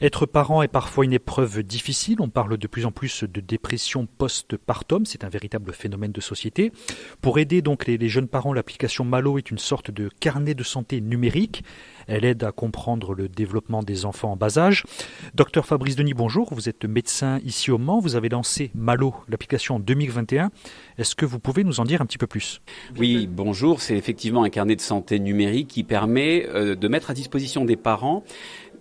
Être parent est parfois une épreuve difficile. On parle de plus en plus de dépression post-partum. C'est un véritable phénomène de société. Pour aider donc les jeunes parents, l'application Malo est une sorte de carnet de santé numérique. Elle aide à comprendre le développement des enfants en bas âge. Docteur Fabrice Denis, bonjour. Vous êtes médecin ici au Mans. Vous avez lancé Malo, l'application en 2021. Est-ce que vous pouvez nous en dire un petit peu plus ? Oui, bonjour. C'est effectivement un carnet de santé numérique qui permet de mettre à disposition des parents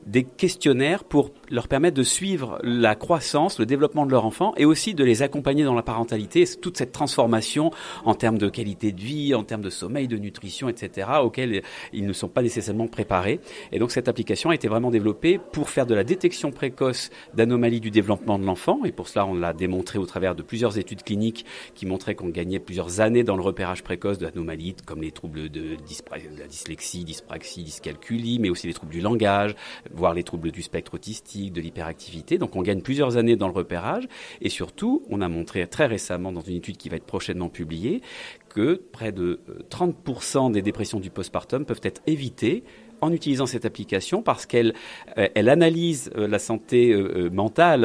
des questionnaires pour leur permettre de suivre la croissance, le développement de leur enfant et aussi de les accompagner dans la parentalité, toute cette transformation en termes de qualité de vie, en termes de sommeil, de nutrition, etc., auxquels ils ne sont pas nécessairement préparés. Et donc cette application a été vraiment développée pour faire de la détection précoce d'anomalies du développement de l'enfant. Et pour cela, on l'a démontré au travers de plusieurs études cliniques qui montraient qu'on gagnait plusieurs années dans le repérage précoce d'anomalies comme les troubles de la dyslexie, dyspraxie, dyscalculie, mais aussi les troubles du langage, voire les troubles du spectre autistique, de l'hyperactivité. Donc on gagne plusieurs années dans le repérage et surtout, on a montré très récemment dans une étude qui va être prochainement publiée que près de 30% des dépressions du postpartum peuvent être évitées en utilisant cette application parce qu'elle analyse la santé mentale,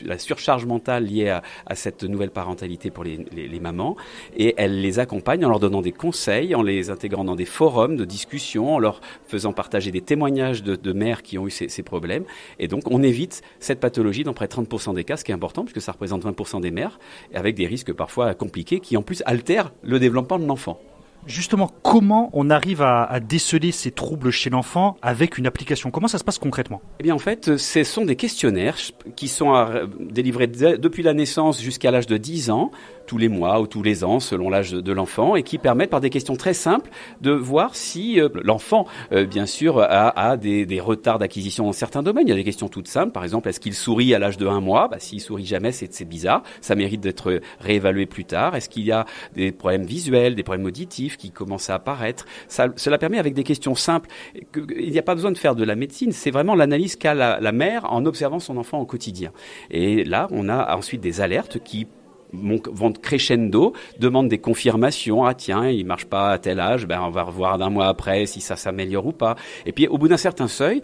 la surcharge mentale liée à cette nouvelle parentalité pour les mamans et elle les accompagne en leur donnant des conseils, en les intégrant dans des forums de discussion, en leur faisant partager des témoignages de mères qui ont eu ces problèmes. Et donc, on évite cette pathologie dans près de 30% des cas, ce qui est important puisque ça représente 20% des mères avec des risques parfois compliqués qui en plus altèrent le développement de l'enfant. Justement, comment on arrive à déceler ces troubles chez l'enfant avec une application ? Comment ça se passe concrètement ? Eh bien, en fait, ce sont des questionnaires qui sont délivrés depuis la naissance jusqu'à l'âge de 10 ans, tous les mois ou tous les ans, selon l'âge de l'enfant, et qui permettent, par des questions très simples, de voir si l'enfant, bien sûr, a des retards d'acquisition dans certains domaines. Il y a des questions toutes simples. Par exemple, est-ce qu'il sourit à l'âge de 1 mois ? S'il sourit jamais, c'est bizarre. Ça mérite d'être réévalué plus tard. Est-ce qu'il y a des problèmes visuels, des problèmes auditifs qui commencent à apparaître ? Cela permet, avec des questions simples, il n'y a pas besoin de faire de la médecine. C'est vraiment l'analyse qu'a la mère en observant son enfant au quotidien. Et là, on a ensuite des alertes qui vont crescendo, demandent des confirmations. Ah tiens, il marche pas à tel âge, on va revoir d'un mois après si ça s'améliore ou pas. Et puis au bout d'un certain seuil,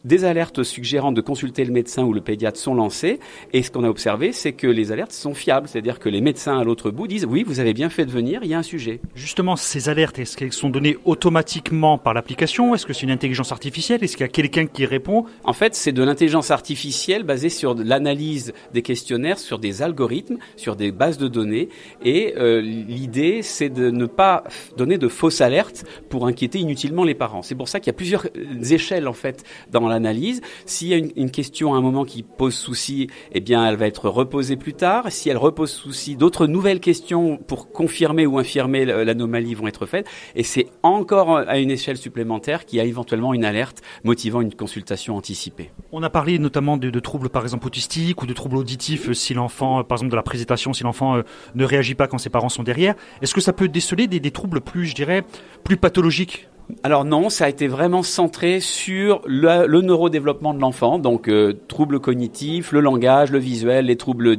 des alertes suggérant de consulter le médecin ou le pédiatre sont lancées. Et ce qu'on a observé, c'est que les alertes sont fiables. C'est-à-dire que les médecins à l'autre bout disent « Oui, vous avez bien fait de venir, il y a un sujet ». Justement, ces alertes, est-ce qu'elles sont données automatiquement par l'application ? Est-ce que c'est une intelligence artificielle ? Est-ce qu'il y a quelqu'un qui répond ? En fait, c'est de l'intelligence artificielle basée sur l'analyse des questionnaires, sur des algorithmes, sur des bases de données. Et l'idée, c'est de ne pas donner de fausses alertes pour inquiéter inutilement les parents. C'est pour ça qu'il y a plusieurs échelles, en fait, dans l'analyse. S'il y a une question à un moment qui pose souci, eh bien, elle va être reposée plus tard. Si elle repose souci, d'autres nouvelles questions pour confirmer ou infirmer l'anomalie vont être faites. Et c'est encore à une échelle supplémentaire qu'il y a éventuellement une alerte motivant une consultation anticipée. On a parlé notamment de troubles, par exemple, autistiques ou de troubles auditifs si l'enfant, par exemple, de la présentation, si l'enfant ne réagit pas quand ses parents sont derrière. Est-ce que ça peut déceler des troubles plus, je dirais, plus pathologiques ? Alors non, ça a été vraiment centré sur le neurodéveloppement de l'enfant, donc troubles cognitifs, le langage, le visuel, les troubles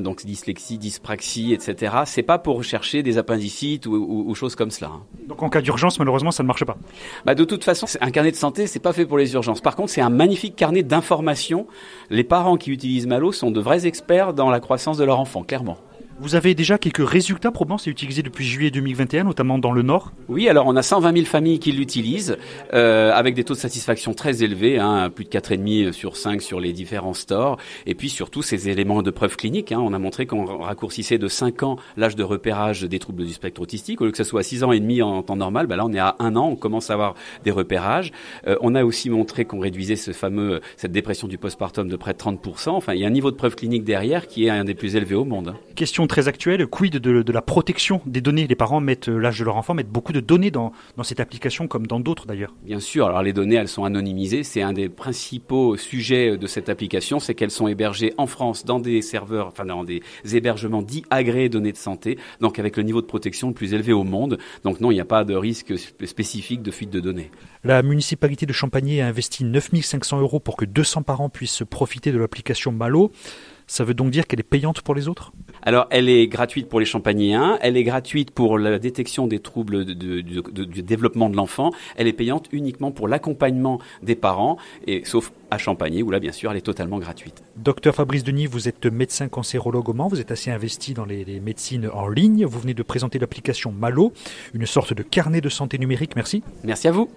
donc dyslexie, dyspraxie, etc. C'est pas pour chercher des appendicites ou choses comme cela. Donc en cas d'urgence, malheureusement, ça ne marche pas. De toute façon, un carnet de santé, c'est pas fait pour les urgences. Par contre, c'est un magnifique carnet d'informations. Les parents qui utilisent Malo sont de vrais experts dans la croissance de leur enfant, clairement. Vous avez déjà quelques résultats probants, c'est utilisé depuis juillet 2021, notamment dans le Nord ? Oui, alors on a 120 000 familles qui l'utilisent, avec des taux de satisfaction très élevés, plus de 4,5 sur 5 sur les différents stores, et puis surtout ces éléments de preuve clinique. On a montré qu'on raccourcissait de 5 ans l'âge de repérage des troubles du spectre autistique, au lieu que ce soit 6 ans et demi en temps normal, là on est à 1 an, on commence à avoir des repérages. On a aussi montré qu'on réduisait cette dépression du postpartum de près de 30%. Enfin, il y a un niveau de preuve clinique derrière qui est un des plus élevés au monde. Question très actuelle, quid de la protection des données ? Les parents mettent l'âge de leur enfant, mettent beaucoup de données dans cette application comme dans d'autres d'ailleurs. Bien sûr, alors les données elles sont anonymisées, c'est un des principaux sujets de cette application, c'est qu'elles sont hébergées en France dans des serveurs, dans des hébergements dits agréés données de santé, donc avec le niveau de protection le plus élevé au monde. Donc non, il n'y a pas de risque spécifique de fuite de données. La municipalité de Champagné a investi 9 500 € pour que 200 parents puissent profiter de l'application Malo. Ça veut donc dire qu'elle est payante pour les autres ? Alors, elle est gratuite pour les Champagnéens, elle est gratuite pour la détection des troubles du développement de l'enfant, elle est payante uniquement pour l'accompagnement des parents, et sauf à Champagné, où là, bien sûr, elle est totalement gratuite. Docteur Fabrice Denis, vous êtes médecin cancérologue au Mans, vous êtes assez investi dans les médecines en ligne, vous venez de présenter l'application Malo, une sorte de carnet de santé numérique, merci. Merci à vous.